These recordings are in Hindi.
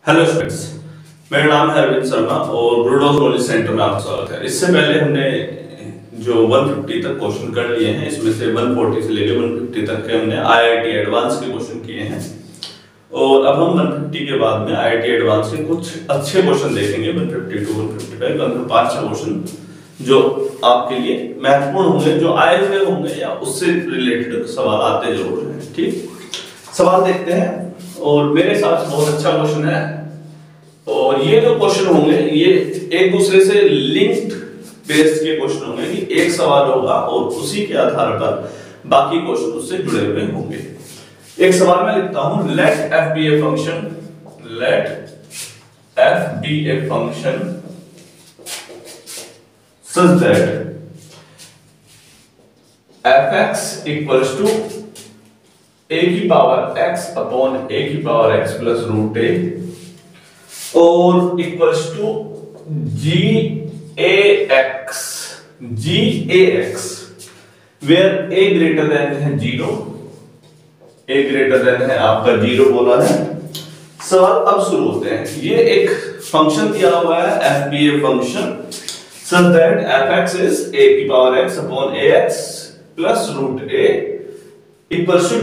हेलो स्टूडेंट्स, मेरा नाम है अरविंद शर्मा और ब्रूडोज नॉलेज सेंटर में आपका स्वागत है। इससे पहले हमने जो 150 तक क्वेश्चन कर लिए हैं, इसमें से 140 से लेकर 150 तक के हमने आईआईटी एडवांस के क्वेश्चन किए हैं और अब हम 150 के बाद में आईआईटी एडवांस के कुछ अच्छे क्वेश्चन देखेंगे। 150 टू 155 अंदर 5-6 क्वेश्चन जो आपके लिए महत्वपूर्ण होंगे, जो आए हुए होंगे या उससे रिलेटेड सवाल आते जरूर हैं। ठीक, सवाल देखते हैं और मेरे हिसाब से बहुत अच्छा क्वेश्चन है और ये जो क्वेश्चन होंगे ये एक दूसरे से लिंक्ड बेस्ड के क्वेश्चन होंगे कि एक सवाल होगा और उसी के आधार पर बाकी क्वेश्चन उससे जुड़े हुए होंगे। एक सवाल मैं लिखता हूं, late f be a function, let f be a function such that fx equals to a की पावर x अपॉन a की power x plus root a और equals to gax where a greater than है 0, a ग्रेटर देन है आपका 0 बोला है। सवाल अब शुरू होते हैं। ये एक फंक्शन दिया हुआ है f be a function such that fx is a की power x upon ax plus root a equals to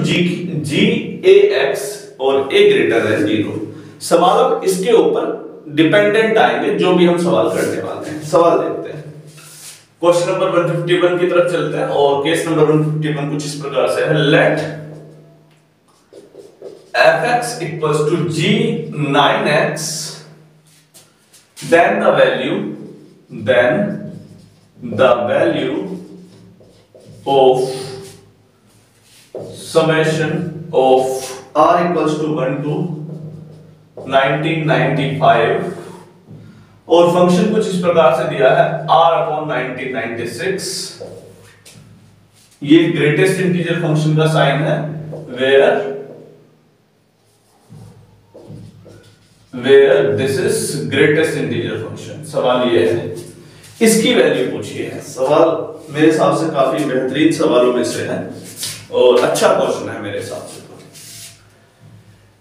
gax और a ग्रेटर देन 0। सवाल अब इसके ऊपर डिपेंडेंट आएंगे जो भी हम सवाल करने वाले हैं। सवाल देखते हैं, क्वेश्चन नंबर 151 की तरफ चलते हैं और केस नंबर 151 कुछ इस प्रकार से है, late fx equals to g9x then the value of summation of r equals to 1 to 1995 और फंक्शन कुछ इस प्रकार से दिया है r अपॉन 1996। ये ग्रेटेस्ट इंटीजर फंक्शन का साइन है where this is greatest integer function. सवाल ये है, इसकी वैल्यू पूछिए है। सवाल मेरे हिसाब से काफी बेहतरीन सवालों में से है और अच्छा क्वेश्चन है मेरे हिसाब से।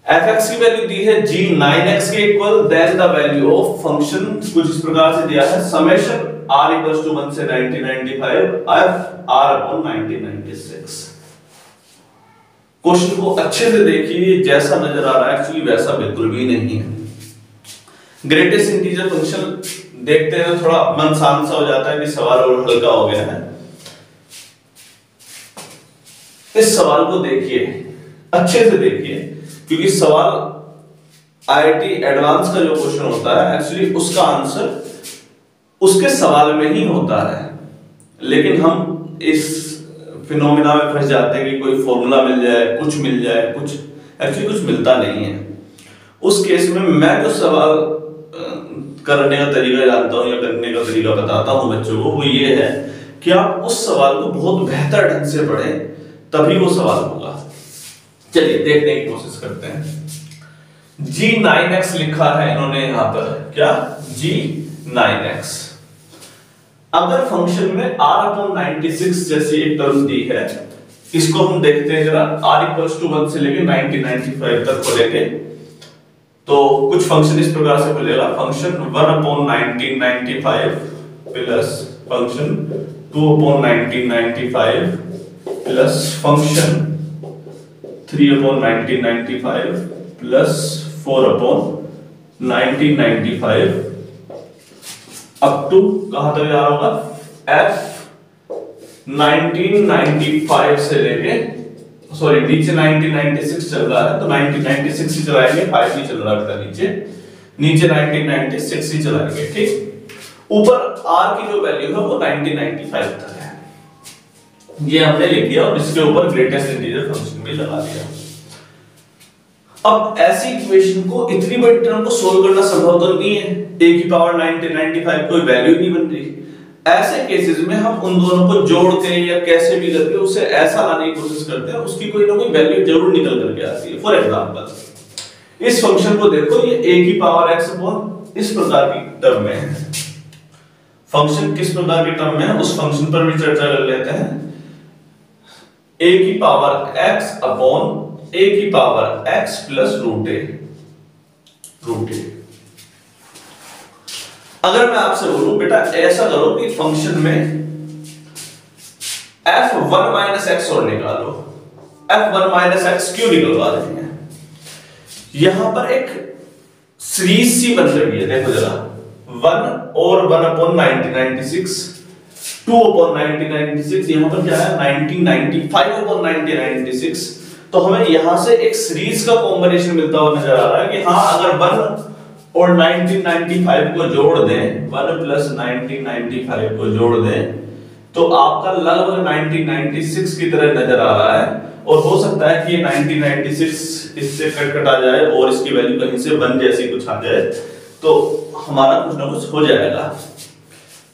fx की वैल्यू दी है g9x के equal, then the value of function कुछ इस प्रकार से दिया है समेशन r इक्वल्स टू 1 से 1995 f r अपॉन 1996। क्वेश्चन को अच्छे से देखिए, जैसा नजर आ रहा है एक्चुअली वैसा बिल्कुल भी नहीं है। ग्रेटेस्ट इंटीजर फंक्शन देखते हैं तो थोड़ा मन शांत सा हो जाता है कि सवाल और हल्का हो गया है। इस सवाल को देखिए, अच्छे से देखिए, क्योंकि सवाल आईआईटी एडवांस का जो क्वेश्चन होता है एक्चुअली उसका आंसर उसके सवाल में ही होता है, लेकिन हम इस फिनोमिना में फंस जाते हैं कि कोई फॉर्मूला मिल जाए, कुछ मिल जाए, कुछ एक्चुअली कुछ मिलता नहीं है। उस केस में मैं जो सवाल करने का तरीका जानता हूं या करने का तरीका बताता हूं बच्चों को, वो ये है कि आप उस सवाल को बहुत बेहतर ढंग से पढ़ें, तभी वो सवाल होगा। चलिए देखने की कोशिश करते हैं। g9x लिखा है इन्होंने यहां पर, क्या g9x। अगर फंक्शन में r अपॉन 96 जैसी एक टर्म दी है, इसको हम देखते हैं जरा, r इक्वल्स टू 1 से लेके 1995 तक खोलेंगे तो कुछ फंक्शन इस प्रकार से खुलेगा, function 1 upon 1995 plus function 2 upon 1995 plus function 3 upon 1995 plus 4 upon 1995 up to कहां तक जा रहा होगा, f 1995 से लेके सॉरी नीचे 1996 चल रहा है तो 1996 ही चलाएंगे, 5 नहीं चल रहा बेटा, नीचे 1996 ही चलाएंगे। ठीक, ऊपर r की जो वैल्यू है वो 1995 तक है, ये हमने लिख दिया और इसके ऊपर ग्रेटेस्ट इंटीजर फंक्शन भी लगा दिया। अब ऐसी इक्वेशन को, इतनी बड़ी टर्म को सोल्व करना संभव तो नहीं है, a की पावर 1995 कोई वैल्यू नहीं बन रही। ऐसे केसेस में हम उन दोनों को जोड़ के या कैसे भी करके उसे ऐसा लाने की कोशिश करते हैं, उसकी कोई ना कोई वैल्यू जरूर निकल करके आती है। फॉर एग्जांपल इस फंक्शन को देखो, ये a की पावर x अपॉन इस प्रकार की टर्म में है। फंक्शन किस प्रकार की टर्म में है उस फंक्शन पर भी चर्चा कर लेते हैं। a की पावर x अपॉन a की power x plus root a। Root A. अगर मैं आपसे बोलूं बेटा ऐसा करो कि फंक्शन में f1 माइनस एक्स और निकालो, f1 माइनस एक्स क्यों निकलवा रहे हैं? यहां पर एक सीरीज सी बन रही है, देखो जरा, 1 और 1 अपॉन 1996, 2 अपॉन 1996, यहां पर क्या है 1995 अपॉन 1996। तो हमें यहां से एक सीरीज का कॉम्बिनेशन मिलता हुआ नजर आ रहा है कि हाँ अगर 1 और 1995 को जोड़ दें, 1 प्लस 1995 को जोड़ दें तो आपका लगभग 1996 की तरह नजर आ रहा है। और हो सकता है कि ये 1996 इससे कट आ जाए और इसकी वैल्यू कहीं से 1 जैसी कुछ आ जाए, तो हमारा कुछ ना कुछ हो जाएगा।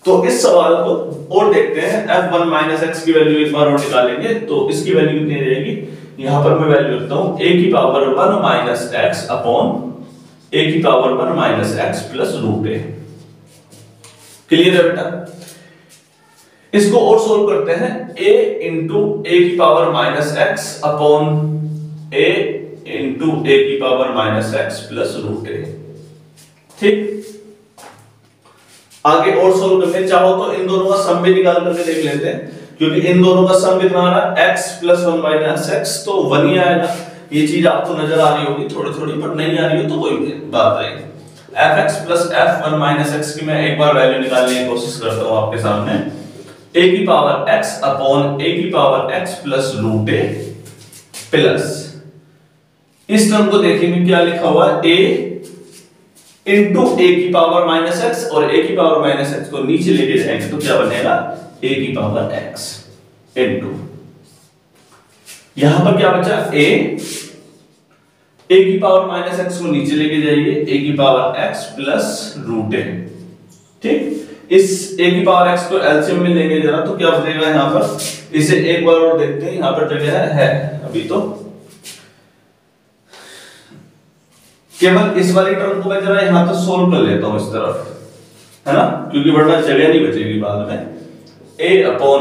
तो इस सवाल को और देखते हैं, f1 माइनस एक्स की वैल्यू एक बार और निकालेंगे तो इसकी वैल्यू कितनी रहेगी? यहां पर मैं वैल्यू रखता हूं a की power 1 minus X upon a की power 1 minus X plus root A. Clear है बेटा? इसको और सोल्व करते हैं, a इंटू a की power minus X upon a into a की power minus X plus root A. ठीक, आगे और सोल्व करते हैं। चाहो तो इन दोनों का सम भी निकाल करके देख लेते हैं, क्योंकि इन दोनों का सम कितना आ रहा है x प्लस 1 माइनस एक्स, तो 1 ही आएगा। ये चीज आपको नजर आ रही होगी थोड़ी थोड़ी, पर नहीं आ रही हो तो कोई बात नहीं। fx plus f1 minus x की मैं एक बार वैल्यू निकालने की कोशिश करता हूं आपके सामने, a की पावर x अपॉन a की power x plus root a plus, इस टर्म को देखेंगे क्या लिखा हुआ है, a इंटू a की पावर माइनस एक्स, और a की पावर माइनस एक्स को नीचे लेके जाएंगे तो क्या बनेगा, a की पावर x इंटू, यहां पर क्या बचा, a की पावर माइनस एक्स को नीचे लेके जाइए, a की power x plus root a। ठीक, इस a की पावर x को एलसीएम में लेंगे जरा तो क्या बनेगा यहां पर, इसे एक बार और देखते हैं, यहां पर जगह है अभी तो, केवल इस वाली टर्म को मैं जरा यहां पर सोल्व कर लेता हूं इस तरफ, है ना, क्योंकि वरना जगह नहीं बचेगी बाद में। a upon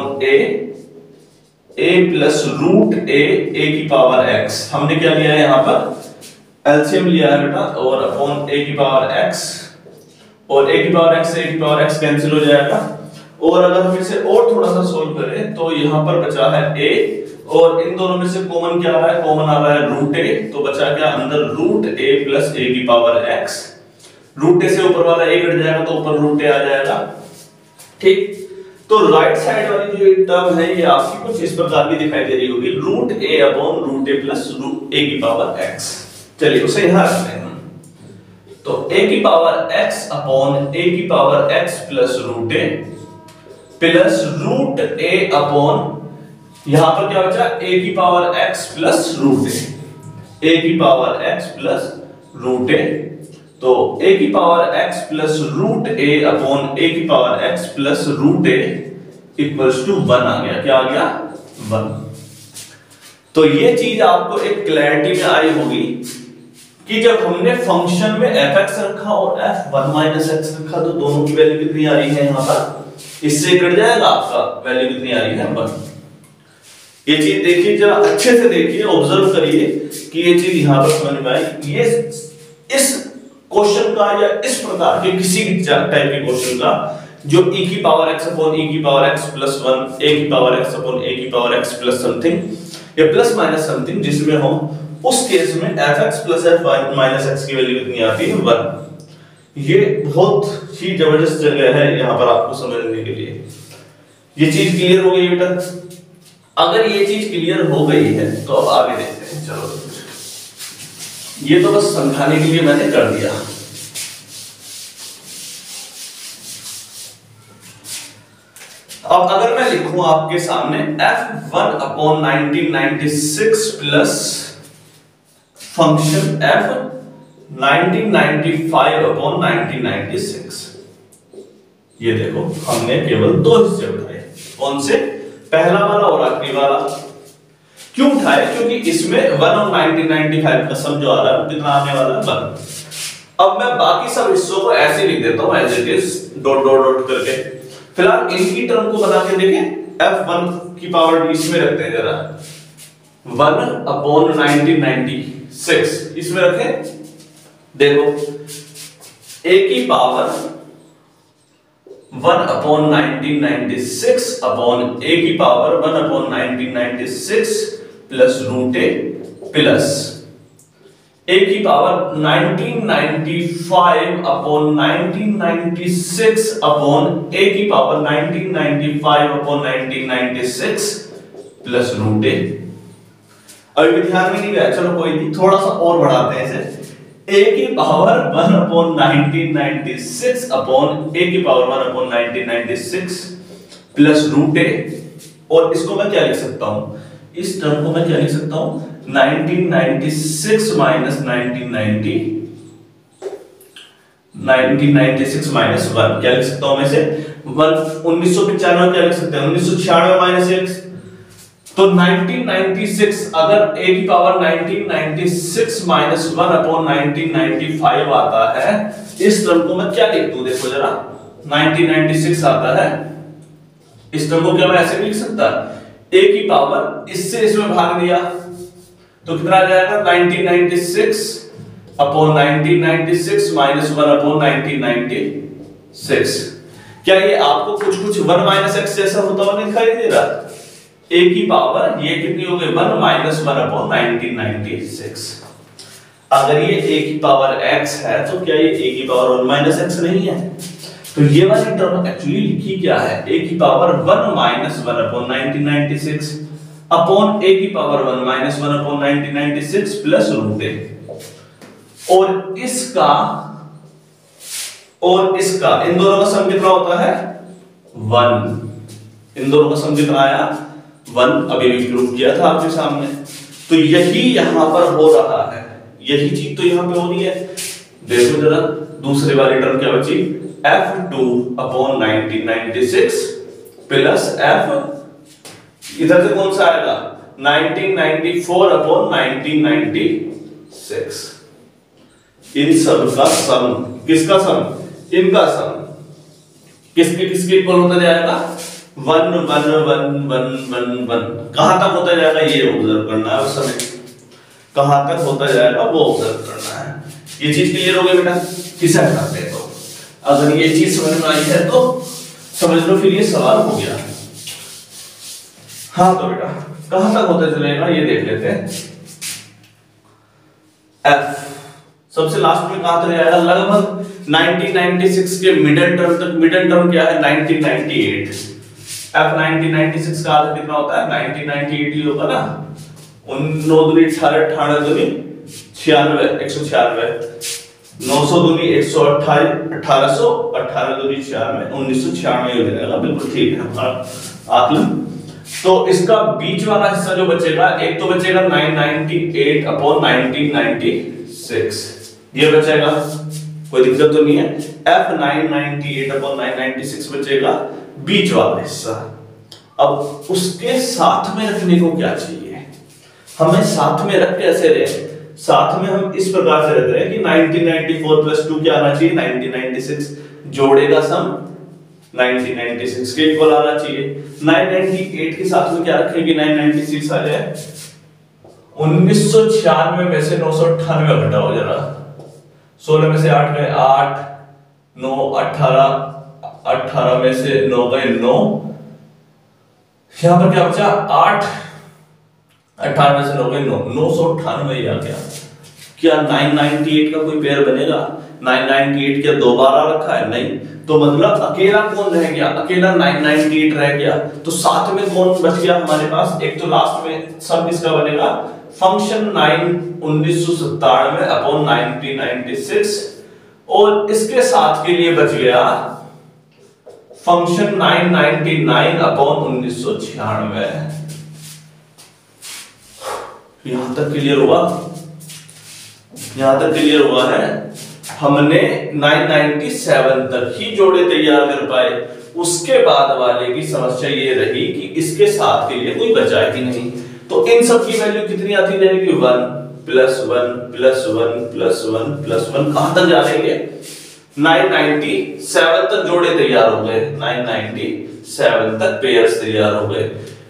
a plus root a की पावर x, हमने क्या लिया है यहां पर एलसीएम लिया है बेटा, और अपॉन a की पावर x, और a की पावर x से a की पावर x कैंसिल हो जाएगा। और अगर हम इसे और थोड़ा सा सोल्व करें तो यहां पर बचा है a, और इन दोनों में से कॉमन क्या आ रहा है, कॉमन आ रहा है रूट a, तो बचा क्या अंदर रूट a प्लस a की पावर x, रूट a से ऊपर वाला a कट जाएगा तो ऊपर रूट a आ जाएगा। ठीक, तो राइट साइड वाली जो टर्म है ये आपकी कुछ इस प्रकार की दिखाई दे रही होगी, root a upon root a plus root a की पावर x। चलिए उसे यहां रखते हैं हम, तो a की पावर x अपॉन a की power x plus root a plus root a upon, यहां पर क्या बचा, a की power x plus root a की power x plus root a, तो a की power x plus root a upon a की power x plus root a equals to 1 आ गया। क्या आ गया, 1। तो ये चीज आपको एक क्लैरिटी में आई होगी कि जब हमने फंक्शन में fx रखा और f1 माइनस एक्स रखा तो दोनों की वैल्यू कितनी आ रही है, यहां पर इससे कट जाएगा आपका, वैल्यू कितनी आ रही है, 1। ये चीज देखिए जरा अच्छे से देखिए, ऑब्जर्व करिए कि ये चीज यहां पर समझ में आई। ये इस क्वेश्चन का या इस प्रकार के किसी भी टाइप के क्वेश्चन का जो e की पावर x अपॉन e की पावर x प्लस 1, a की पावर x अपॉन a की पावर x प्लस समथिंग या प्लस माइनस समथिंग जिसमें हो, उस केस में fx plus f minus x की वैल्यू कितनी आती है, 1। ये बहुत ही जबरदस्त जगह है यहां पर आपको समझने के लिए। ये चीज क्लियर हो गई बेटा? अगर ये चीज क्लियर हो गई है तो अब आगे देखते हैं। चलो, ये तो बस समझाने के लिए मैंने कर दिया। अब अगर मैं लिखूं आपके सामने f1 upon 1996 plus function f 1995 upon 1996, ये देखो हमने केवल 2 हिस्से उठाए। कौन से? पहला वाला और आखिरी वाला। क्यों उठाए? क्योंकि इसमें 1 और 1995 का सम जो आ रहा है कितना आने वाला है, 1। अब मैं बाकी सब हिस्सों को ऐसे लिख देता हूं as it is, dot dot dot करके। फिलहाल इनकी टर्म को बना के देखें, f1 की पावर इसमें रखते हैं जरा, 1 अपॉन 1996 इसमें रखें, देखो a की पावर 1/1996 अपॉन a की power 1/1996 plus root a plus a की पावर 1995/1996 अपॉन a की पावर 1995/1996 प्लस रूट a। अभी भी ध्यान में नहीं गया, चलो कोई नहीं, थोड़ा सा और बढ़ाते हैं इसे। a की पावर 1/1996 अपॉन a की पावर 1/1996 प्लस रूट a, और इसको मैं क्या लिख सकता हूं, इस टर्म को मैं क्या लिख सकता हूं, 1996 माइनस 1996 माइनस 1 क्या लिख सकता हूं मैं इसे, 1995 क्या लिख सकते हैं, 1996 माइनस 1। तो 1996 अगर a की पावर 1996 माइनस 1/1995 आता है, इस टर्म को मैं क्या लिख दूं, देखो जरा 1996 आता है, इस टर्म को क्या मैं ऐसे भी लिख सकता, a की पावर इससे इसमें भाग दिया तो कितना आ जाएगा 1996/1996 माइनस 1/1996। क्या ये आपको कुछ कुछ 1 माइनस x जैसा होता हुआ दिखाई दे रहा है? a की पावर ये कितनी हो गई 1 माइनस 1/1996। अगर ये a की पावर x है तो क्या ये a की पावर 1 माइनस x नहीं है? तो ये वाली टर्म एक्चुअली लिखी क्या है, a की पावर 1 माइनस 1/1996 अपॉन a की power 1 minus 1/1996 plus root a, और इसका इन दोनों का सम कितना होता है 1, इन दोनों का सम कितना आया 1, अभी भी प्रूव किया था आपके सामने। तो यही यहां पर हो रहा है, यही चीज तो यहां पे हो रही है। देखो जरा दूसरी वाली टर्म क्या बची, f2/1996 प्लस f, इधर से कौन सा आएगा 1994/1996। इन सब का सम, किसका सम, इनका सम किसके किसके इक्वल होता जाएगा 1 1 1 1 1 1। कहां तक होता जाएगा ये ऑब्जर्व करना है, उस समय कहां तक होता जाएगा वो ऑब्जर्व करना है। ये चीज क्लियर हो गई बेटा, किसे हटाते हैं तो अगर ये चीज समझ में आई है तो समझ लो फिर ये सवाल हो गया। हाँ तो बेटा कहां तक होता चलेगा ये देख लेते हैं। f सबसे लास्ट में कहां तक जाएगा, लगभग 1996 के मिडिल टर्म तक। मिडिल टर्म क्या है 1998, f 1996 का आधा कितना होता है 1998 ही होगा ना, 9 दूनी 18 18 दूनी 96 196, 900 दूनी 128 1800 18 दूनी 96 1996 हो जाएगा, बिल्कुल ठीक है हमारा आकलन। तो इसका बीच वाला हिस्सा जो बचेगा, एक तो बचेगा 998/1996 ये बचेगा, कोई दिक्कत तो नहीं है। f 998/996 बचेगा बीच वाला हिस्सा। अब उसके साथ में रखने को क्या चाहिए, हमें साथ में रख कैसे रहे, साथ में हम इस प्रकार से रख रहे हैं कि 1994 + 2 क्या आना चाहिए 1996, जोड़ेगा सम 1996 के इक्वल आना चाहिए। 998 के साथ में क्या रखेंगे 996 आ जाए, 1996 में से 998 घटाओ जरा, 16 में से 8 गए 8 9 18 18 में से 9 गए 9, यहां पर क्या बचा 8 18 में से 9 गए 9, 998 आ गया। क्या 998 का कोई पेयर बनेगा, 998 क्या दो बार आ रखा है, नहीं, तो मतलब अकेला कौन रह गया, अकेला 998 रह गया। तो साथ में कौन बच गया हमारे पास, एक तो लास्ट में सब किसका बनेगा फंक्शन 1996/1996, और इसके साथ के लिए बच गया फंक्शन 999/1996। यहां तक क्लियर हुआ, यहां तक क्लियर हुआ है। हमने 997 तक ही जोड़े तैयार कर पाए, उसके बाद वाले की समस्या ये रही कि इसके साथ के लिए कोई बचा ही नहीं। तो इन सब की वैल्यू कितनी आती रहेगी 1 + 1 + 1 + 1 + 1, कहां तक जा लेंगे 997 तक जोड़े तैयार हो गए, 997 तक पेयर्स तैयार हो गए।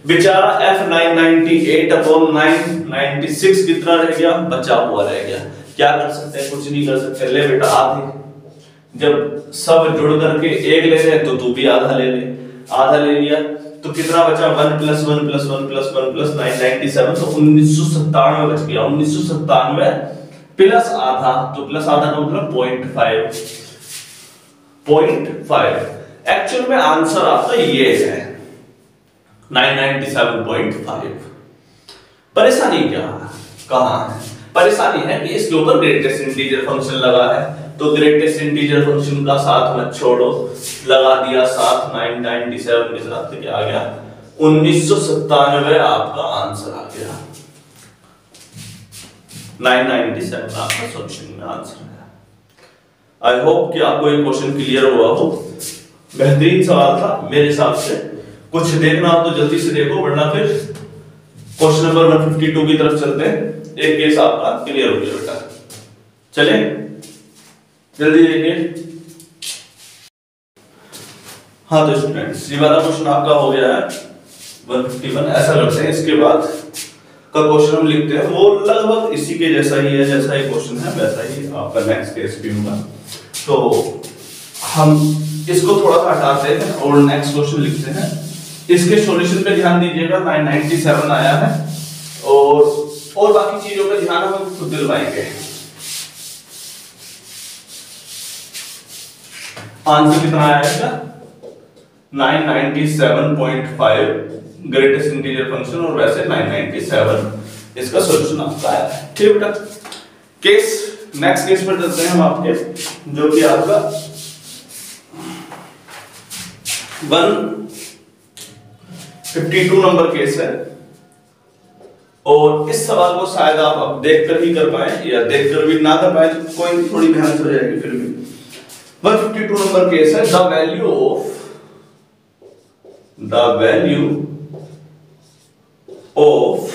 बेचारा f 998/996 कितना रह गया, बचा हुआ रह गया। क्या कर सकते हैं, कुछ नहीं कर सकते, ले बेटा आधे। जब सब जुड़ करके एक ले रहे हैं तो तू भी आधा ले ले, आधा ले लिया तो कितना बचा 1 + 1 + 1 + 1 + 997, तो 1997 बच गया। 1997 प्लस आधा, तो प्लस आधा का मतलब 0.5। एक्चुअल में आंसर आपका ये है 997.5। परेशानी क्या कहां है? परेशानी है कि इसके ऊपर ग्रेटेस्ट इंटीजर फंक्शन लगा है, तो ग्रेटेस्ट इंटीजर फंक्शन का साथ मत छोड़ो, लगा दिया साथ 997 के साथ, क्या आ गया 1997 आपका आंसर आ गया। 997 आपका सॉल्यूशन में आंसर है। आई होप कि आपको ये क्वेश्चन क्लियर हुआ हो। बेहतरीन सवाल था मेरे हिसाब से। कुछ देखना हो तो जल्दी से देखो, वरना फिर क्वेश्चन नंबर 152 की तरफ चलते हैं। एक केस आपका क्लियर हो गया बेटा, चले जल्दी देखिए। हाँ तो स्टूडेंट्स, ये वाला क्वेश्चन आपका हो गया है 151। ऐसा करते हैं, इसके बाद का क्वेश्चन हम लिखते हैं, वो लगभग इसी के जैसा ही है, जैसा ये क्वेश्चन है वैसा ही आपका नेक्स्ट केस भी होगा। तो हम इसको थोड़ा सा हटाते हैं और नेक्स्ट क्वेश्चन लिखते हैं। इसके सॉल्यूशन पे ध्यान दीजिएगा, 997 आया है, और बाकी चीजों पे ध्यान हम खुद दिलवाएंगे। आंसर कितना आया इसका 997.5 ग्रेटेस्ट इंटीजर फंक्शन, और वैसे 997 इसका सॉल्यूशन आपका आया है। ठीक बेटा, केस नेक्स्ट केस पर चलते हैं हम आपके, जो कि आपका 152 नंबर केस है। और इस सवाल को शायद आप अब देखकर ही कर पाए, या देखकर भी ना कर पाए तो कोई थोड़ी मेहनत हो जाएगी फिर भी। 152 नंबर केस है, the value of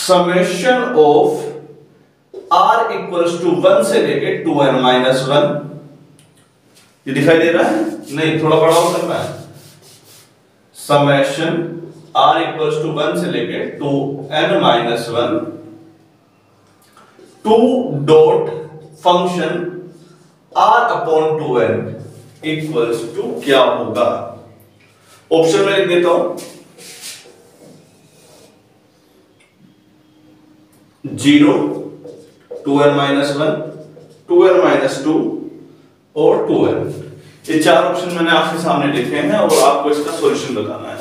summation of r equals to 1 से लेके 2n-1, ये दिखाई दे रहा है? नहीं, थोड़ा बड़ा हो करना है। समेशन r इक्वल्स टू 1 से लेके 2n-1 to dot function r/2n equals to क्या होगा? ऑप्शन में लिख देता हूं, 0, 2n-1, 2n-2 और 2n। ये चार ऑप्शन मैंने आपके सामने लिखे हैं और आपको इसका सॉल्यूशन बताना है।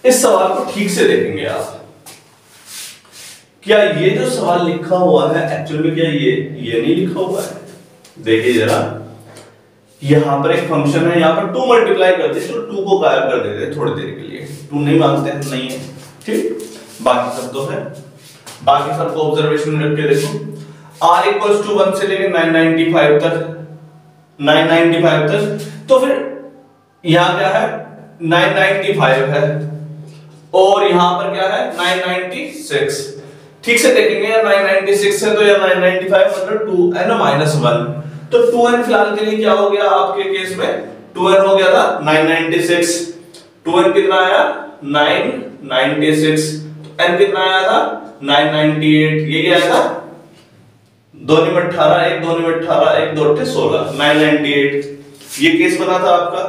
इस सवाल को ठीक से देखेंगे आप। क्या ये जो सवाल लिखा हुआ है एक्चुअल में क्या ये नहीं लिखा हुआ है? देखिए जरा, यहां पर एक फंक्शन है, यहां पर 2 मल्टीप्लाई कर दे तो 2 को गायब कर देते हैं थोड़ी देर के लिए। 2 नहीं मानते हैं, नहीं है, ठीक। बाकी सब तो है, बाकी सबको ऑब्जर्वेशन में रख के देखो। r इक्वल्स टू 1 से लेकर 995 तक, तो फिर यहां क्या है 995 है, और यहां पर क्या है 996। ठीक से देखेंगे, या 996 है तो या 995 मतलब 2n-1, तो 2n फिलहाल के लिए क्या हो गया आपके केस में 2n हो गया था 996, 2n कितना आया 996, तो n कितना आया था 998, ये क्या आया था 2 × 18, 1 2 × 18, 1 2 8 16, 998। ये केस बना था आपका।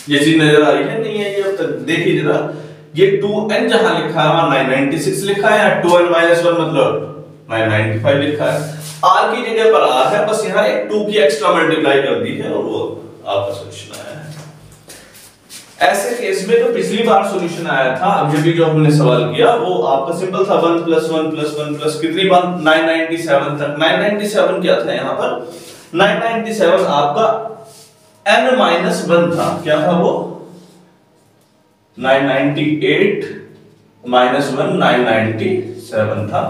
ये चीज नजर आ रही है नहीं है? ये अब तक देखिए जरा, ये 2n जहां लिखा है वहां 996 लिखा है, 2n-1 मतलब 995 लिखा है। r की जगह पर r है, बस यहां एक 2 की एक्स्ट्रा मल्टीप्लाई कर दी है और वो आपका सॉल्यूशन आया है। ऐसे केस में तो पिछली बार सॉल्यूशन आया था, अब जब भी जो हमने सवाल किया वो आपका सिंपल था 1 + 1 + 1 प्लस कितनी बार 997 तक। 997 क्या था यहाँ पर 997 आपका n-1 था। क्या था वो 998 - 1 997 था,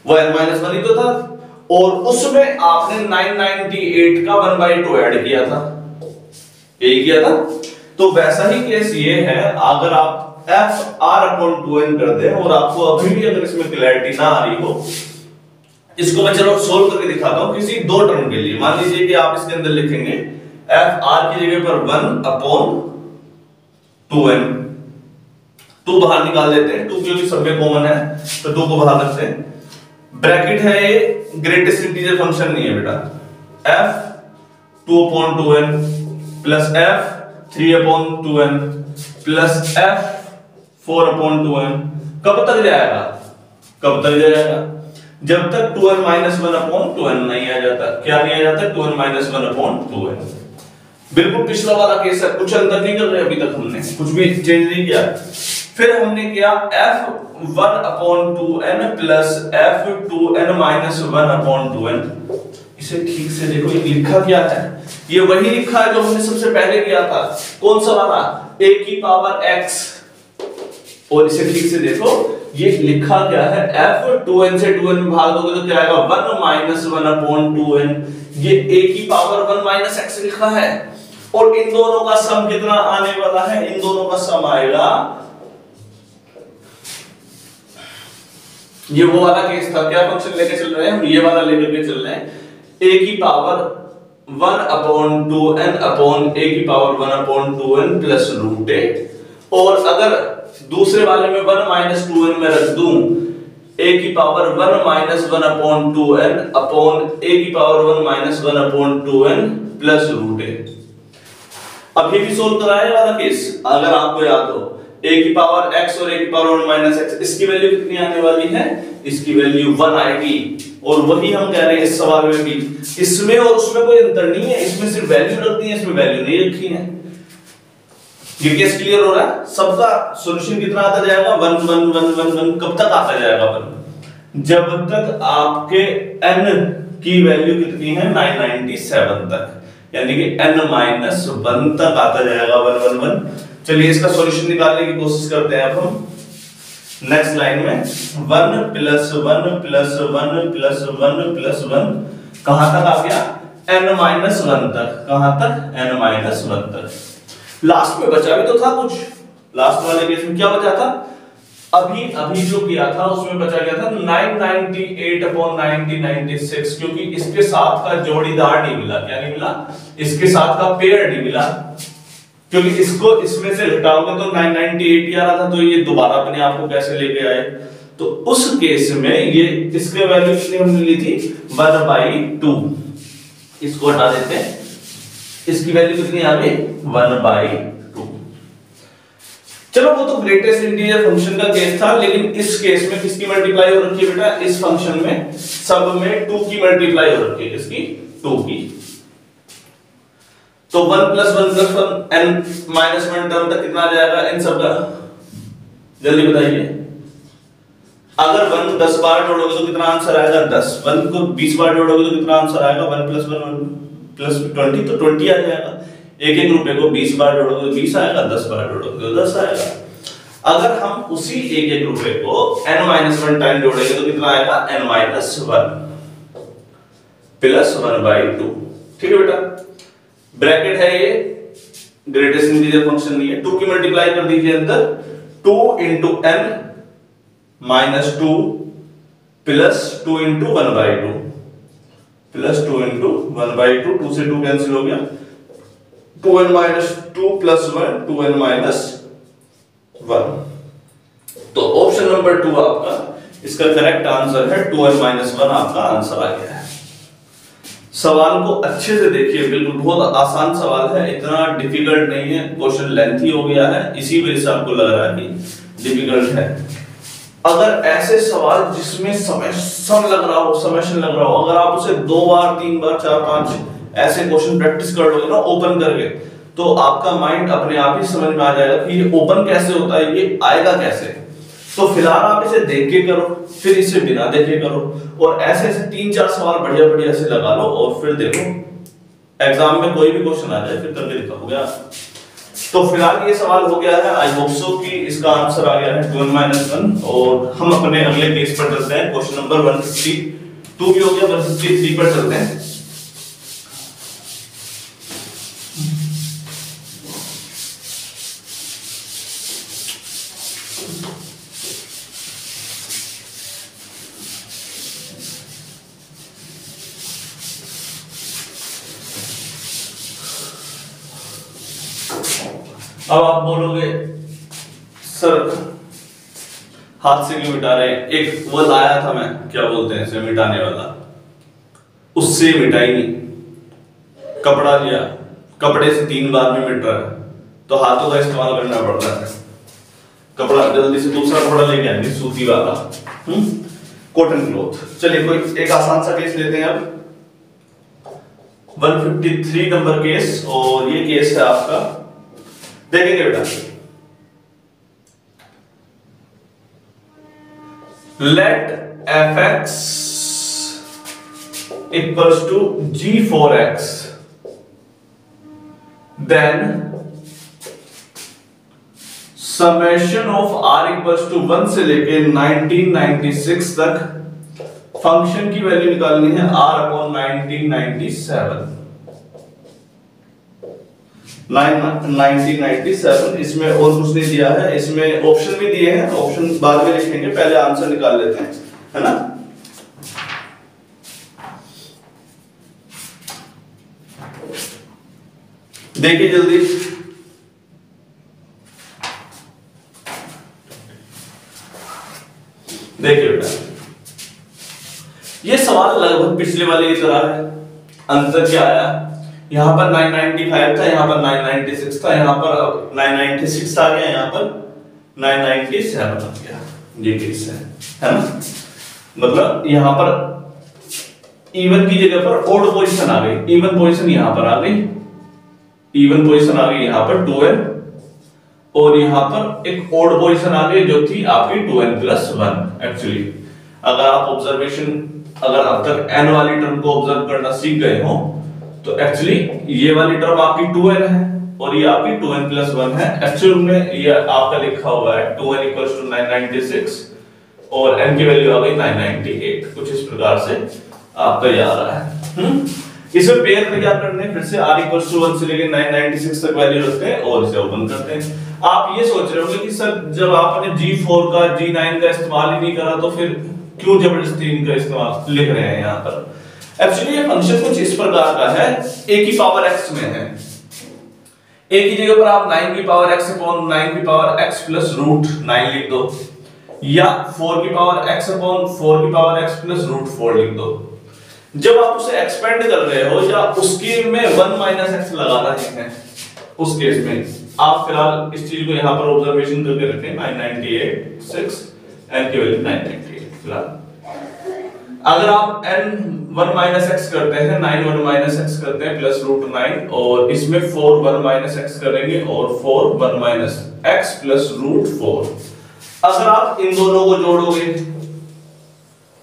वो n-1 ही तो था, और उसमें आपने 998 का 1/2 ऐड किया था, यही किया था। तो वैसा ही केस ये है, अगर आप f(r/2n) कर दें और आपको अभी भी अगर इसमें क्लैरिटी ना आ रही हो, इसको मैं चलो सोल्व करके दिखाता हूं किसी 2 टर्म के लिए। मान लीजिए कि आप इसके अंदर लिखेंगे f(r) की जगह पर 1/2n, 2 बाहर निकाल देते हैं, 2 क्योंकि सब में कॉमन है तो 2 को बाहर रखते हैं, ब्रैकेट है ये, ग्रेटेस्ट इंटीजर फंक्शन नहीं है बेटा। f 2/2n plus f 3/2n plus f 4/2n कब तक जाएगा? कब तक जाएगा? जब तक 2n-1/2n नहीं आ जाता। क्या नहीं आ जाता? 2n-1/2n। बिल्कुल पिछला वाला केस है, कुछ अंतर नहीं कर रहे अभी तक, हमने कुछ भी चेंज नहीं किया। फिर हमने किया f1/2n प्लस f2n-1/2n। इसे ठीक से देखो, ये लिखा क्या है? ये वही लिखा है जो हमने सबसे पहले किया था। कौन सा वाला? a की पावर x। और इसे ठीक से देखो, ये लिखा क्या है? f 2n से 2n में भाग दोगे तो क्या आएगा? 1-1/2n। ये a की पावर 1 - x लिखा है। और इन दोनों का सम कितना आने वाला है? इन दोनों का सम आएगा, ये वो वाला केस था। क्या फंक्शन लेके चल रहे हैं हम? ये वाला लेकर के चल रहे हैं। a की पावर 1/2n अपॉन a की पावर 1/2n प्लस √a। और अगर दूसरे वाले में 1-2n में रख दूं, a की पावर 1-1/2n अपॉन a की पावर 1-1/2n प्लस √a। अभी भी सोल्व कराया वाला केस, अगर आपको याद हो, a की पावर x और a की पावर 1-x, इसकी वैल्यू कितनी आने वाली है? इसकी वैल्यू 1 आएगी। और वही हम कह रहे हैं इस सवाल में भी, इसमें और उसमें कोई अंतर नहीं है। इसमें सिर्फ वैल्यू रखती है, इसमें वैल्यू नहीं रखी है। ये केस क्लियर हो रहा है? सबका सॉल्यूशन कितना आता जाएगा? 1 1 1 1 1। कब तक आता जाएगा 1? जब तक आपके n की वैल्यू कितनी है? 997 तक, यानी कि n-1 तक आता जाएगा 1 1 1। चलिए इसका सॉल्यूशन निकालने की कोशिश करते हैं अब हम। नेक्स्ट लाइन में 1 + 1 + 1 + 1 + 1 कहां तक आ गया? n-1 तक। कहां तक? n-1 तक। लास्ट में बचा भी तो था कुछ। लास्ट वाले केस में क्या बचा था? अभी जो किया था उसमें बचा गया था 998/9096, क्योंकि इसके साथ का जोड़ीदार नहीं मिला। क्या नहीं मिला? इसके साथ का पेयर नहीं मिला, क्योंकि इसको इसमें से घटाओगे तो 998 ही आ रहा था। तो ये दोबारा अपने आप को कैसे लेके आए? तो उस केस में ये इसके वैल्यू कितनी हमने ली थी? 1/2। इसको हटा देते हैं, इसकी वैल्यू कितनी आ गई? 1/2। चलो वो तो ग्रेटेस्ट इंटीजर फंक्शन का केस था, लेकिन इस केस में किसकी मल्टीप्लाई हो रखी है बेटा? इस फंक्शन में सब में 2 की मल्टीप्लाई हो रखी है। किसकी? 2 की। तो 1 + 1 + 1 n-1 टर्म तक कितना आ जाएगा इन सब का? जल्दी बताइए। अगर 1 10 बार जोड़ोगे तो कितना आंसर आएगा? 10। 1 को 20 बार जोड़ोगे तो कितना आंसर आएगा? 1 + 1 + 20, तो 20 आ जाएगा। एक रुपए को 20 बार जोड़ोगे तो 20 आएगा, 10 बार जोड़ोगे तो 10 आएगा। अगर हम उसी एक रुपए को n-1 टाइम जोड़ेंगे तो कितना आएगा? n-1 plus 1/2। ठीक है बेटा? ब्रैकेट है ये, ग्रेटेस्ट इंटीजर फंक्शन नहीं है। 2 की मल्टीप्लाई कर दीजिए अंदर, 2 × n-2 प्लस 2 × 1/2 प्लस 2 × 1/2। 2 से 2 कैंसिल हो गया। 2n-2 + 1 2n-1। तो ऑप्शन नंबर 2 आपका इसका करेक्ट आंसर है। 2n-1 आपका आंसर आ गया है। सवाल को अच्छे से देखिए, बिल्कुल बहुत आसान सवाल है, इतना डिफिकल्ट नहीं है। क्वेश्चन लेंथी हो गया है, इसी वजह से आपको लग रहा है कि डिफिकल्ट है। अगर ऐसे सवाल जिसमें सम लग रहा हो, समेशन लग रहा हो, अगर आप उसे 2 बार 3 बार 4 5 ऐसे क्वेश्चन प्रैक्टिस कर लोगे ना ओपन करके, तो आपका माइंड अपने आप ही समझ में आ जाएगा कि ये ओपन कैसे होता है, ये आएगा कैसे। तो फिलहाल आप इसे देख के करो, फिर इसे बिना देखे करो, और ऐसे ऐसे 3-4 सवाल बढ़िया बढ़िया से लगा लो, और फिर देखो एग्जाम में कोई भी क्वेश्चन आ जाए फिर करके दिखाओगे आप। तो फिलहाल ये सवाल हो गया है। आई होप सो कि इसका आंसर आ गया है 2n-1। और हम अपने अगले केस पर चलते हैं। क्वेश्चन नंबर 152 भी हो गया, 153 पर चलते हैं। अब आप बोलोगे सर हाथ से क्यों मिटा रहे हैं? एक वो लाया था मैं, क्या बोलते हैं इसे, मिटाने वाला, उससे मिटाई नहीं। कपड़ा लिया, कपड़े से 3 बार में मिट रहा है, तो हाथों का इस्तेमाल करना पड़ रहा है। कपड़ा जल्दी से दूसरा कपड़ा लेके आएंगे, सूती वाला, कॉटन क्लॉथ। चलिए कोई एक आसान सा केस लेते हैं अब, 153 नंबर केस, और ये केस है आपका, देखेंगे बेटा। Let fx equals to g4x, then summation of r equals to 1 से लेके 1996 तक फंक्शन की वैल्यू निकालनी है r अपॉन 1997। 1997, इसमें और कुछ नहीं दिया है, इसमें ऑप्शन भी दिए हैं, ऑप्शन बाद में लिखेंगे, पहले आंसर निकाल लेते हैं, है ना। देखिए जल्दी, देखिए बेटा, ये सवाल लगभग पिछले वाले की तरह है। अंतर क्या आया, यहां पर 995 था, यहां पर 996 था, यहां पर 996 आ गया, यहां पर 997 आ गया। ये केस है ना। मतलब यहां पर इवन की जगह पर ओड पोजीशन आ गई, इवन पोजीशन यहां पर आ गई, इवन पोजीशन आ गई यहां पर 2n, और यहां पर एक ओड पोजीशन आ गई जो थी आपकी 2n+1। एक्चुअली अगर आप ऑब्जर्वेशन, अगर अब तक n वाली टर्म को ऑब्जर्व करना सीख गए हो, तो एक्चुअली ये वाली टर्म आपकी 2n है और ये आपकी 2n+1 है। एक्चुअल में ये आपका लिखा हुआ है 2n = 996 और n की वैल्यू आ गई 998, कुछ इस प्रकार से आपका ये आ रहा है। इसमें पेयर में क्या करने हैं, फिर से r = 1 से लेके 996 तक वैल्यू रखते हैं और इसे ओपन करते हैं। आप ये सोच रहे होंगे कि सर जब आपने G4 का G9 का इस्तेमाल ही नहीं करा तो फिर क्यों जबरदस्ती इनका इस्तेमाल लिख रहे हैं यहाँ पर। एक्चुअली ये फंक्शन कुछ इस प्रकार का है, a की पावर x में है, a की जगह पर आप 9 की पावर x अपॉन 9 की पावर x प्लस रूट 9 लिख दो, या 4 की पावर x अपॉन 4 की पावर x प्लस रूट 4 लिख दो। जब आप उसे एक्सपेंड कर रहे हो या उसके में 1 माइनस x लगा रहे हैं, उस केस में आप फिलहाल इस चीज को यहां पर ऑब्जर्वेशन करके रखें 998 n की वैल्यू 998 फिलहाल। अगर आप n 1 माइनस x करते हैं, 9 1 माइनस x करते हैं प्लस रूट 9, और इसमें 4 1 माइनस x करेंगे और 4 1 माइनस x प्लस रूट 4, अगर आप इन दोनों को जोड़ोगे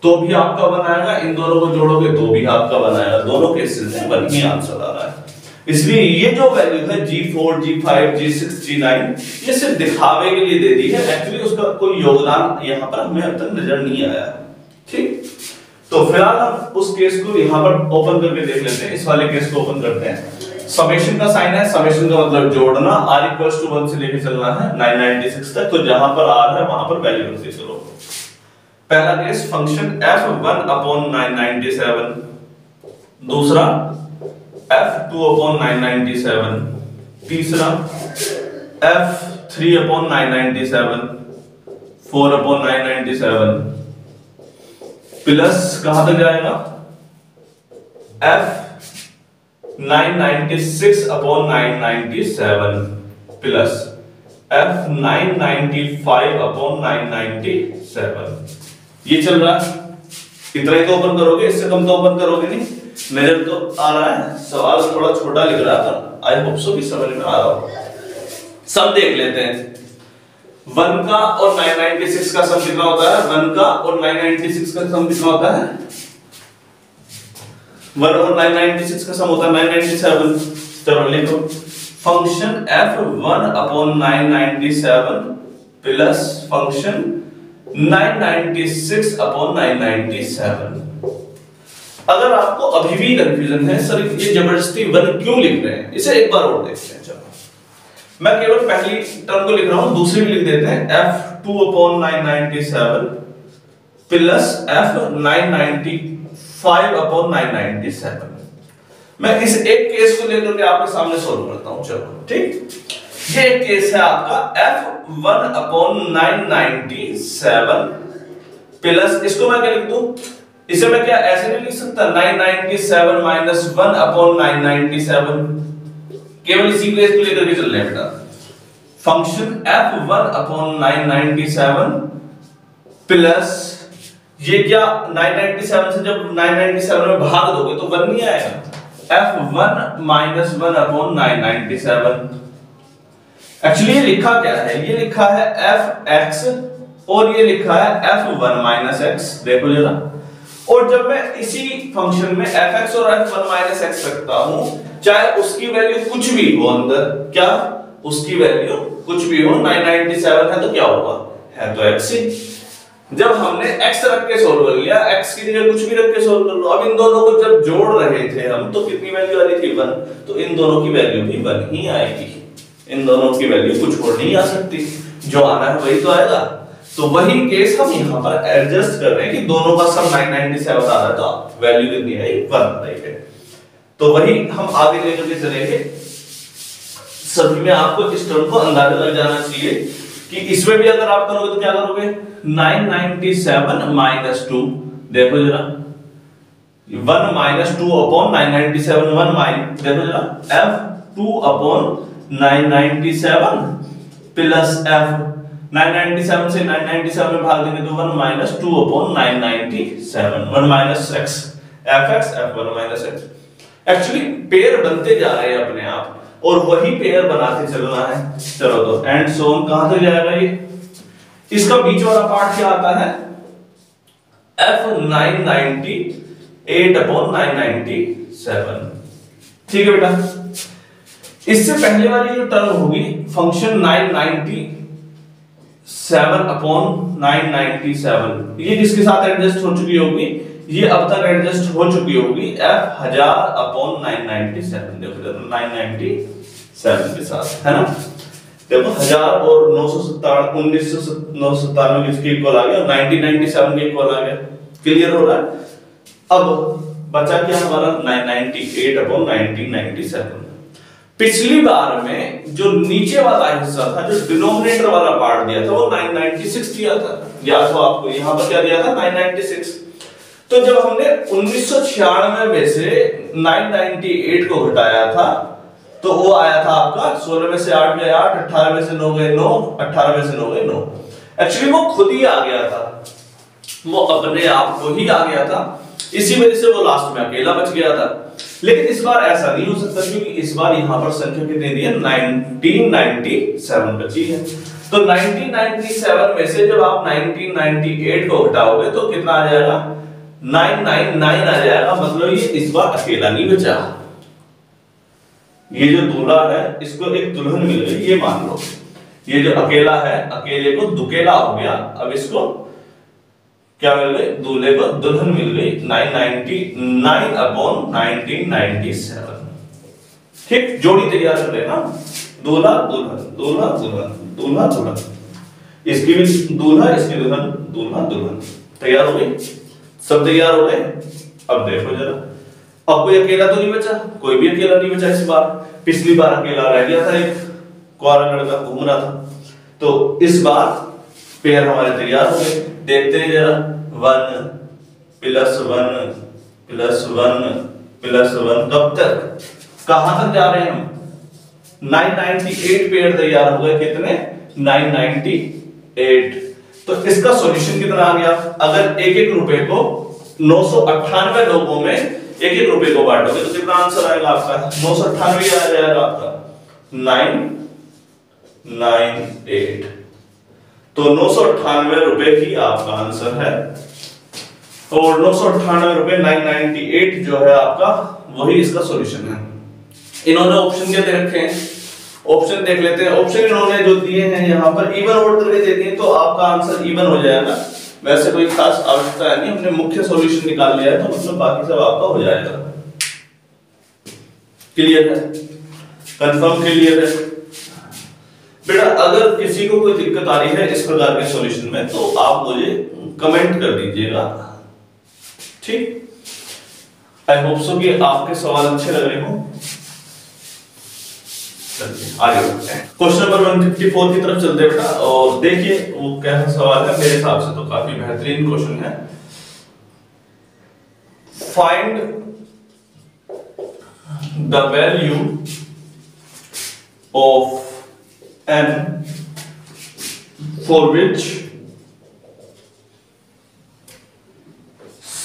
तो भी आपका 1 आएगा, इन दोनों को जोड़ोगे तो भी आपका 1 आएगा, दोनों केसेस में 1 ही आंसर आ रहा है। इसलिए ये जो वैल्यू है G4 G5 G6 G9 ये सिर्फ दिखावे के लिए दे दी है, एक्चुअली उसका कोई योगदान यहां पर हमें अब तक नजर नहीं आया। ठीक, तो फिलहाल हम उस केस को यहां पर ओपन करके देख लेते हैं, इस वाले केस को ओपन करते हैं। समेशन का साइन है, समेशन का मतलब जोड़ना, r = 1 से लेके चलना है 996 तक, तो जहां पर r है वहां पर वैल्यू रखते चलो। पहला केस फंक्शन f1 अपॉन 997, दूसरा f2 अपॉन 997, तीसरा f3 अपॉन 997, 4 अपॉन 997 प्लस कहां तक जाएगा f996 upon 997 plus f995 upon 997। ये चल रहा है, इतना ही तो ओपन करोगे, इससे कम तो ओपन करोगे नहीं। नजर तो आ रहा है, सवाल थोड़ा छोटा लिख रहा था, आई होप सो कि समझ में आ रहा हो। सब देख लेते हैं, 1 का और 996 का सम कितना होता है, 1 का और 996 का सम कितना होता है, 1 और 996 का सम होता है 997। चलो लिखो, function f1 upon 997 plus function 996 upon 997। अगर आपको अभी भी कंफ्यूजन है सर ये जबरदस्ती 1 क्यों लिख रहे हैं, इसे एक बार और देखते हैं। चलो मैं केवल पहली टर्म को लिख रहा हूं, दूसरी भी लिख देते हैं, f2 upon 997 plus f995 upon 997। मैं इस एक केस को लेकर के आपके सामने सॉल्व करता हूं। चलो ठीक, ये केस है आपका F1/997 प्लस, इसको मैं क्या लिख दूं, इसे मैं क्या ऐसे नहीं लिख सकता 997 माइनस 1/997, केवल इसी को इसको लेकर के चल रहे हैं बेटा। फंक्शन F1/997 प्लस ये क्या 997 से जब 997 में भाग दोगे तो 1 नहीं आएगा, F1 माइनस 1/997। एक्चुअली ये लिखा क्या है, ये लिखा है fx और ये लिखा है f1 माइनस x, देखो जरा। और जब मैं इसी फंक्शन में fx और f1 माइनस x रखता हूं, चाहे उसकी वैल्यू कुछ भी हो अंदर, क्या उसकी वैल्यू कुछ भी हो, 997 है तो क्या होगा, है तो x ही। जब हमने x रख के सोल्व कर लिया, x की जगह कुछ भी रख के सोल्व कर लो। अब इन दोनों को जब जोड़ रहे थे हम तो कितनी वैल्यू आ रही थी 1, तो इन दोनों की वैल्यू भी 1 ही आएगी, इन दोनों की वैल्यू कुछ और नहीं आ सकती, जो आना है वही तो आएगा। तो वही केस हम यहां पर एडजस्ट कर रहे हैं कि दोनों का सम 997 आ रहा था, वैल्यू कितनी आई 1 आई। तो वही हम आगे लेकर के चलेंगे। सभी में आपको इस टर्म को अंदाजा लग जाना चाहिए कि इसमें भी अगर आप करोगे तो क्या करोगे, 997 माइनस 2, देखो जरा 1 माइनस 2 अपॉन 997, 1 माइनस, देखो जरा f2 अपॉन 997 प्लस f 997 से 997 में भाग देंगे तो 1 minus 2 upon 997, 1 minus x fx f1 minus x। Actually pair बनते जा रहे हैं अपने आप और वही पेयर बनाते चलना है। चलो तो एंड सोन कहां तक जाएगा ये, इसका बीच वाला पार्ट क्या आता है f998 अपॉन 997, ठीक है बेटा। इससे पहले वाली जो टर्म होगी फंक्शन 997 अपॉन 997, ये किसके साथ एडजस्ट हो चुकी होगी, ये अब तक एडजस्ट हो चुकी होगी f1000 अपॉन 997, देखो 997 के साथ, है ना। देखो 1000 और 1997 किसके इक्वल आ गया, 1997 के इक्वल आ गया, क्लियर हो रहा है। अब बचा क्या हमारा 998 अपॉन 1997। पिछली बार में जो नीचे वाला हिस्सा था, जो डिनोमिनेटर वाला पार्ट दिया था, वो 996 दिया था, या तो आपको यहां पर क्या दिया था 996। तो जब हमने 1996 में से 998 को घटाया था तो वो आया था आपका 16 में से 8 गए 8, 18 में से 9 गए 9, 18 में से 9 गए 9। एक्चुअली वो खुद ही आ गया था, वो अपने आप को ही आ गया था, इसी वजह से वो लास्ट में अकेला बच गया था। लेकिन इस बार ऐसा नहीं हो सकता क्योंकि इस बार यहां पर संख्या कितनी दी है 1997 बची है। तो 1997 में से जब आप 1998 को घटाओगे तो कितना आ जाएगा 999 आ जाएगा, मतलब ये इस बार अकेला नहीं बचा। ये जो दूल्हा है इसको एक दुल्हन मिल गई, ये मान लो, ये जो अकेला है अकेले को दुकेला हो गया, अब इसको क्या मिल गई, दूल्हे को दुल्हन मिल गई 999 अपॉन 1997। ठीक, जोड़ी तैयार कर लेना, दूल्हा दुल्हन दूल्हा दुल्हन दूल्हा दुल्हन, इसकी भी दूल्हा इसकी दुल्हन दूल्हा दुल्हन, तैयार हो गई, सब तैयार हो गए। अब देखो जरा, अब कोई अकेला तो नहीं बचा, कोई भी अकेला नहीं बचा इस बार। पिछली बार अकेला रह गया था, एक कुआरा लड़का घूम रहा था, तो इस बार पेयर हमारे तैयार हो गए। देखते हैं जरा 1 प्लस 1 प्लस 1 प्लस 1, कब तक, कहां तक जा रहे हैं हम, 998 पेयर तैयार हो गए, कितने 998। तो इसका सॉल्यूशन कितना आ गया, अगर एक एक रुपए को 998 लोगों में एक एक रुपए को बांटोगे तो कितना आंसर आएगा आपका, 998 आ जाएगा आपका 998। तो 998 रुपए ही आपका आंसर है, और 998 रुपए 998 जो है आपका, वही इसका सॉल्यूशन है। इन्होंने ऑप्शन क्या दे रखे हैं, ऑप्शन देख लेते हैं। ऑप्शन इन्होंने जो दिए हैं यहाँ पर इवन ऑड करके दे दिए, तो आपका आंसर इवन हो जाएगा। वैसे कोई खास आवश्यकता नहीं, हमने मुख्य सॉल्यूशन निकाल लिया है तो मतलब बाकी सब आपका हो जाएगा। क्लियर है, कंफर्म क्लियर है बेटा। अगर किसी को कोई दिक्कत आ रही है इस प्रकार के सॉल्यूशन में तो आप मुझे कमेंट कर दीजिएगा, ठीक। आई होप सो कि आपके सवाल अच्छे लग रहे हो। चलिए आगे बढ़ते हैं, क्वेश्चन नंबर 154 की तरफ चलते हैं बेटा। और देखिए वो कैसा सवाल है, मेरे हिसाब से तो काफी बेहतरीन क्वेश्चन है। Find the value of n for which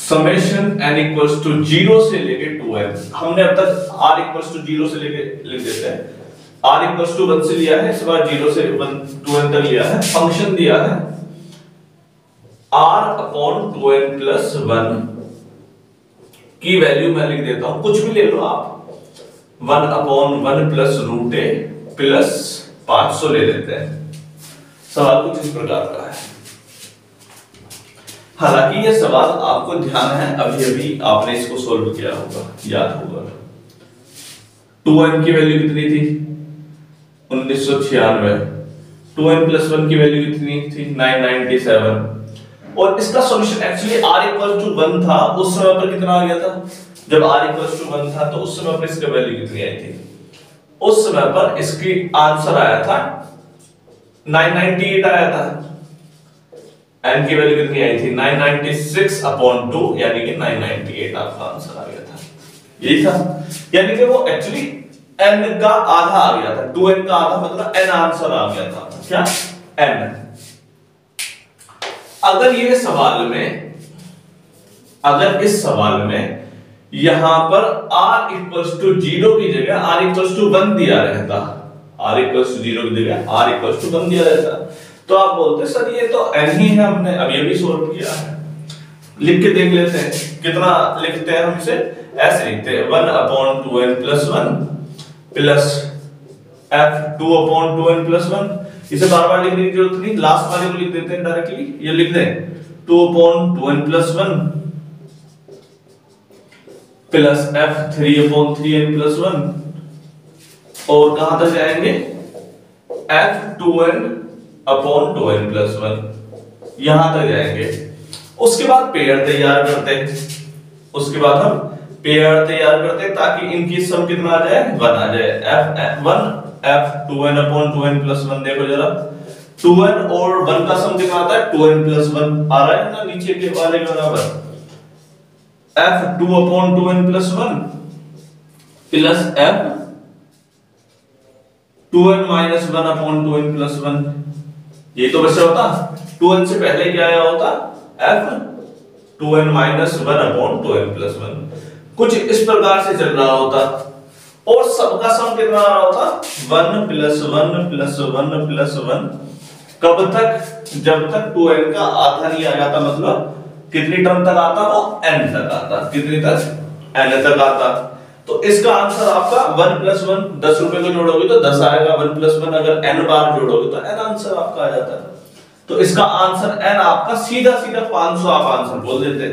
summation n equals to 0 से लेके 2n। हमने अब तक r इक्वल्स टू 0 से लेके लिख देते हैं, r इक्वल्स टू 1 से लिया है, इस बार 0 से 2n तक लिया है। फंक्शन दिया है r अपॉन 2n प्लस 1 की वैल्यू मैं लिख देता हूं, कुछ भी ले लो आप, 1 upon 1 plus root a plus 500 ले लेते हैं। सवाल कुछ इस प्रकार का है। हालांकि ये सवाल आपको ध्यान है, अभी अभी आपने इसको सोल्व किया होगा, याद होगा। 2n की वैल्यू कितनी थी 1996, 2n प्लस 1 की वैल्यू कितनी थी 997। और इसका solution actually r equal to 1 था, उस समय पर कितना आ गया था, जब r इक्वल टू 1 था तो उस समय पर इसका वैल्यू कितनी आई थी, उस समय पर इसकी आंसर आया था 998 आया था। n की वैल्यू कितनी आई थी 996 अपॉन 2, यानी कि 998 आपका आंसर आ गया था। यही था, यानी कि वो एक्चुअली n का आधा आ गया था, 2n का आधा मतलब n आंसर आ गया था। क्या n? अगर ये सवाल में, अगर इस सवाल में यहां पर r इक्वल्स टू 0 की जगह r इक्वल्स टू 1 दिया रहता, r इक्वल्स टू 0 की जगह r इक्वल्स टू 1 दिया रहता, तो आप बोलते सर ये तो n ही है, हमने अभी अभी सोल्व किया है। लिख के देख लेते हैं, कितना लिखते हैं हम इसे, ऐसे लिखते हैं 1 upon 2n plus 1 plus f 2 upon 2n plus 1। इसे बार बार लिखने की जरूरत नहीं, लास्ट वाले को लिख देते हैं डायरेक्टली, ये लिख दें 2 upon 2n plus 1 plus f 3 upon 3n plus 1। और कहां तक जाएंगे, f 2n upon 2n plus 1, यहां तक जाएंगे। उसके बाद पेयर तैयार करते हैं, उसके बाद हम पेयर तैयार करते हैं ताकि इनकी सम कितना आ जाए 1 आ जाए। f1 f 2n upon 2n plus 1, देखो जरा 2n और 1 का सम कितना आता है 2n प्लस 1 आ रहा है ना नीचे के वाले के बराबर, f 2 upon 2n plus 1 plus f 2n minus 1 upon 2n plus 1। ये तो बचा होता 2n से पहले क्या आया होता f 2n minus 1 upon 2n plus 1, कुछ इस प्रकार से चल रहा होता। और सबका सम कितना आ रहा होता 1 प्लस 1 प्लस 1 प्लस 1, कब तक, जब तक 2n का आधा नहीं आ जाता, मतलब कितनी टर्म तक आता, वो n तक आता, कितनी तक n तक आता। तो इसका आंसर आपका 1 प्लस 1, 10 रुपए को जोड़ोगे तो 10 आएगा, 1 प्लस 1 अगर n बार जोड़ोगे तो n आंसर आपका आ जाता है। तो इसका आंसर n आपका सीधा सीधा 500 आप आंसर बोल देते।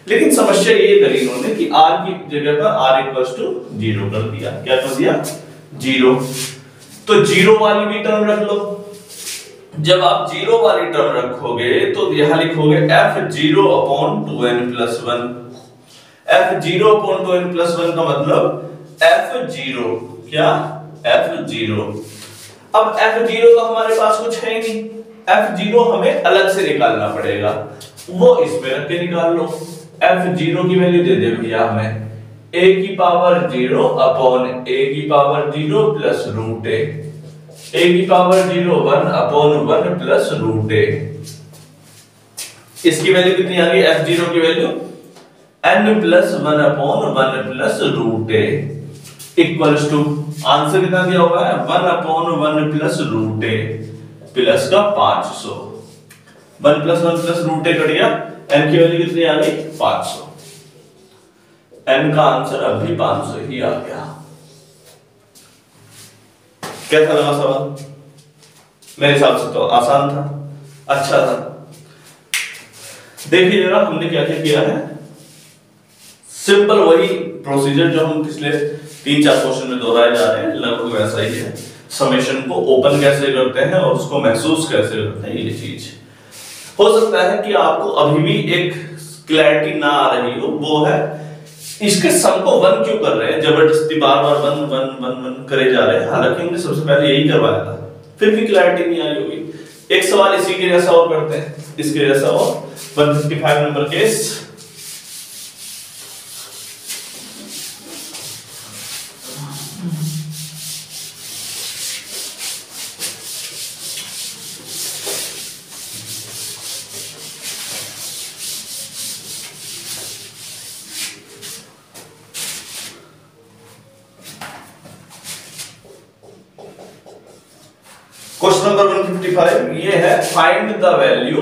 लेकिन समस्या ये करी इन्होंने कि r की जगह पर r इक्वल्स टू 0 कर दिया। क्या कर दिया 0, तो 0 वाली भी टर्म रख लो। जब आप 0 वाली टर्म रखोगे तो यहां लिखोगे f0 upon 2n plus 1। f0 upon 2n plus 1 का मतलब f0, क्या f0। अब f0 तो हमारे पास कुछ है ही नहीं, f0 हमें अलग से निकालना पड़ेगा, वो इस पे रख के निकाल लो। f0 की वैल्यू दे दे भैया हमें a की पावर 0 अपॉन a की power 0 plus root a, a की power 0 1 upon 1 plus root a। इसकी वैल्यू कितनी आ गई, f0 की value n plus 1 upon 1 plus root a equals to, answer कितना दिया हुआ है 1 upon 1 plus root a plus का 500। 1 plus 1 plus root a cut गया, n की वैल्यू कितनी आ गई 500। n का आंसर अब भी 500 ही आ गया। कैसा लगा सवाल? मेरे हिसाब से तो आसान था, अच्छा था। देखिए जरा हमने क्या क्या किया है, सिंपल वही प्रोसीजर जो हम पिछले 3-4 क्वेश्चन में दोहराए जा रहे हैं, लगभग वैसा ही है। समेशन को ओपन कैसे करते हैं और उसको महसूस कैसे करते हैं, ये चीज हो सकता है कि आपको अभी भी एक क्लैरिटी ना आ रही हो, वो है इसके सम को 1 क्यों कर रहे हैं, जबरदस्ती बार बार 1 1 1 1 करे जा रहे हैं, हालांकि हमने सबसे पहले यही करवाया था, फिर भी क्लैरिटी नहीं आई होगी। एक सवाल इसी के जैसा और करते हैं, इसके जैसा और 155 नंबर केस। क्वेश्चन नंबर 155 ये है, find the value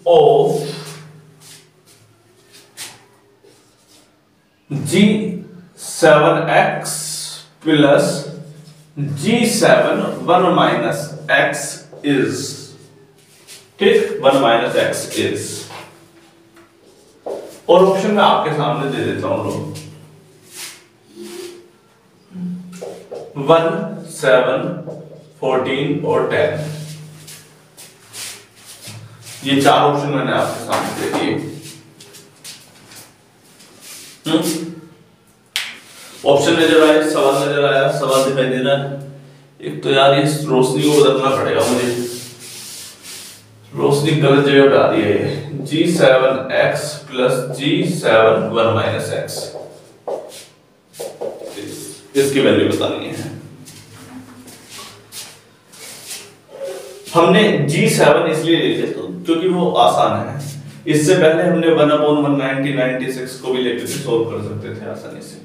of G7x plus G7 1 minus x is, ठीक, 1 माइनस x इज। और ऑप्शन में आपके सामने दे देता हूं लोग, 1 7 14 और 10, ये चार ऑप्शन मैंने आपके सामने दे दिए। ऑप्शन नजर आए, सवाल नजर आया, सवाल दिखाई दे रहा है। एक तो यार ये रोशनी को बदलना पड़ेगा मुझे, रोशनी गलत जगह पे आ रही है। G7x plus G7 1 minus x, इसकी वैल्यू बतानी है। हमने G7 इसलिए ले लिया तो क्योंकि वो आसान है, इससे पहले हमने 1/190 को भी लेकर के सोल्व कर सकते थे आसानी से।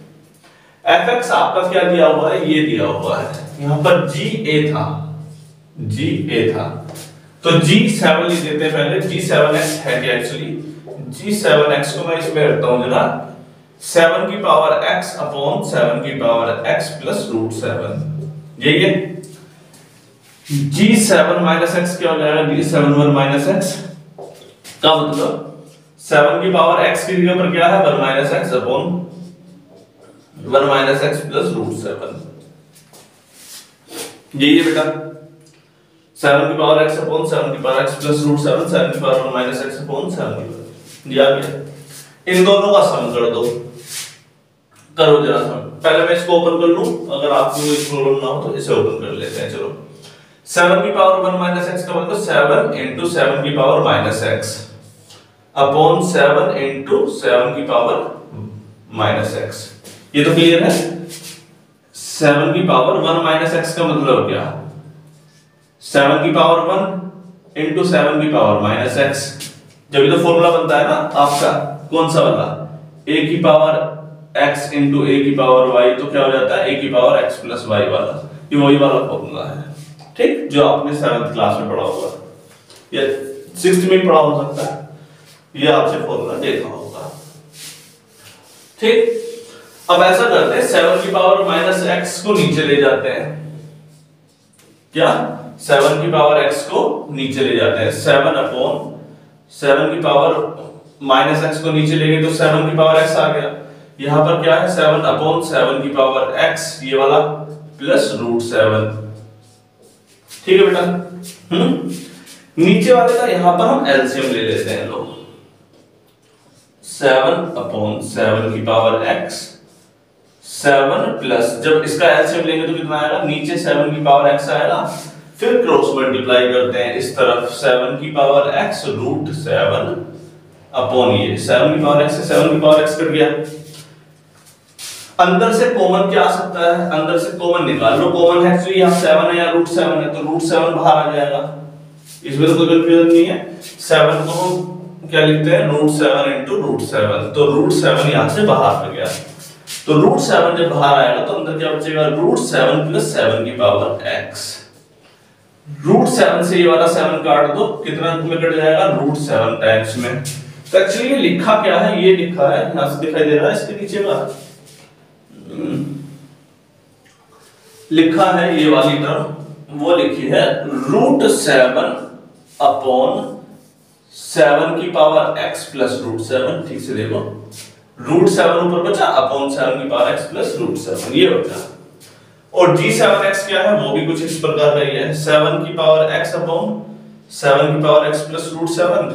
fx आपका क्या दिया हुआ है, ये दिया हुआ है, यहां पर ga था, तो G7 लिख देते हैं पहले। G7x है क्या एक्चुअली, G7x को मैं इसमें रखता हूं जरा, 7 की पावर x अपॉन 7 की पावर x प्लस रूट 7, यही है। G7 माइनस x क्या हो जाएगा, G7 1 माइनस x का मतलब 7 की पावर x की जगह पर क्या है 1 minus x upon 1 minus x plus root 7, यही है बेटा। 7 की पावर x अपॉन 7 की पावर x प्लस रूट 7, 7 की पावर 1 माइनस x अपॉन 7 की पावर, दिया गया। इन दोनों का सम कर दो, करो जरा सम। पहले मैं इसको ओपन कर लूं, अगर आपको कोई प्रॉब्लम ना हो तो इसे ओपन कर लेते हैं। चलो, 7 की पावर 1 माइनस x का मतलब 7 into 7 की power minus x upon 7 into 7 की पावर माइनस x, ये तो क्लियर है। 7 की पावर 1 माइनस x का मतलब क्या, 7 की पावर 1 into 7 की पावर माइनस x, जब ये तो फॉर्मूला बनता है ना आपका, कौन सा वाला, a की पावर x into a की पावर y, तो क्या हो जाता है a की पावर x प्लस y वाला, ये वही वाला फॉर्मूला है, ठीक, जो आपने 7th क्लास में पढ़ा होगा या 6th में पढ़ा हो सकता है, ये आपसे फॉर्मूला देखा होगा, ठीक। अब ऐसा करते हैं, 7 की पावर माइनस x को नीचे ले जाते हैं, क्या 7 की पावर x को नीचे ले जाते हैं, 7 अपॉन 7 की पावर माइनस x को नीचे ले गए तो 7 की पावर x आ गया। यहां पर क्या है 7 अपॉन 7 की पावर x, ये वाला प्लस रूट 7, ठीक है बेटा। नीचे वाले का यहां पर हम एलसीएम ले लेते हैं लोग, 7 अपॉन 7 की पावर x, 7 प्लस, जब इसका एलसीएम लेंगे तो कितना आएगा, नीचे 7 की पावर x आएगा, फिर क्रॉस मल्टीप्लाई करते हैं इस तरफ, 7 की पावर x रूट 7 अपॉन ये 7 की पावर x से 7 की पावर x कट गया। अंदर से कॉमन क्या आ सकता है, अंदर से कॉमन निकाल लो, कॉमन है तो यहाँ 7 है या रूट 7 है, तो रूट 7 बाहर आ जाएगा, इसमें तो कोई कंफ्यूजन नहीं है। 7 को हम क्या लिखते हैं, रूट 7 into रूट 7, तो रूट 7 यहाँ से बाहर आ गया, तो रूट 7 जब बाहर आएगा तो अंदर क्या बचेगा, रूट 7 प्लस 7 की पावर x, रूट 7 से ये वाला 7 काट दो, कितना में कट जाएगा, रूट 7 टाइम्स में। तो एक्चुअली ये लिखा क्या है, ये लिखा है, यहां से दिखाई दे रहा है इसके नीचे का, लिखा है ये वाली टर्म, वो लिखी है रूट 7 अपॉन 7 की पावर x प्लस रूट 7, ठीक से देखो, रूट 7 ऊपर बचा अपॉन 7 की पावर x प्लस रूट 7, ये बचा। और G7x क्या है, वो भी कुछ इस प्रकार का ही है, 7 की पावर x अपॉन 7 की पावर x प्लस रूट 7,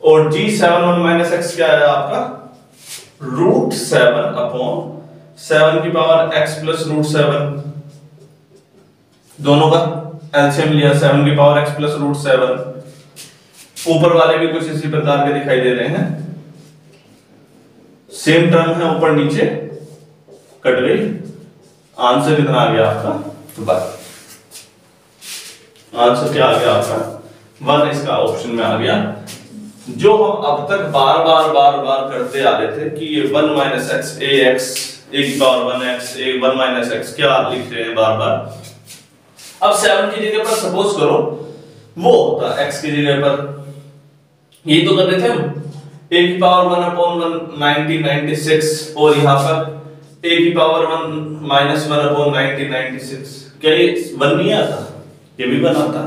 और जी 7 1 माइनस एक्स क्या है आपका √7 अपॉन 7 की पावर x प्लस √7, दोनों का एलसीएम लिया 7 की पावर x प्लस √7। ऊपर वाले भी कुछ इसी प्रकार के दिखाई दे रहे हैं, सेम टर्म है ऊपर नीचे कट गई। आंसर कितना आ गया आपका 1। आंसर क्या आ गया आपका 1, इसका ऑप्शन में आ गया। जो हम अब तक बार बार करते आ रहे थे कि ये 1 माइनस एक्स ए एक्स ए की पावर 1x ए 1 माइनस एक्स क्या लिख रहे हैं बार बार। अब 7 की जगह पर सपोज करो वो होता x की जगह पर, यही तो कर रहे थे हम, a की पावर 1 अपॉन 96 और यहाँ पर a की पावर 1 माइनस 1 अपॉन 96। क्या ये 1 नहीं आता, ये भी 1 आता।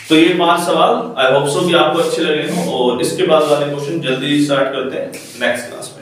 तो ये 5 सवाल आई होप सो कि आपको अच्छे लगे हों, और इसके बाद वाले क्वेश्चन जल्दी स्टार्ट करते हैं नेक्स्ट क्लास में।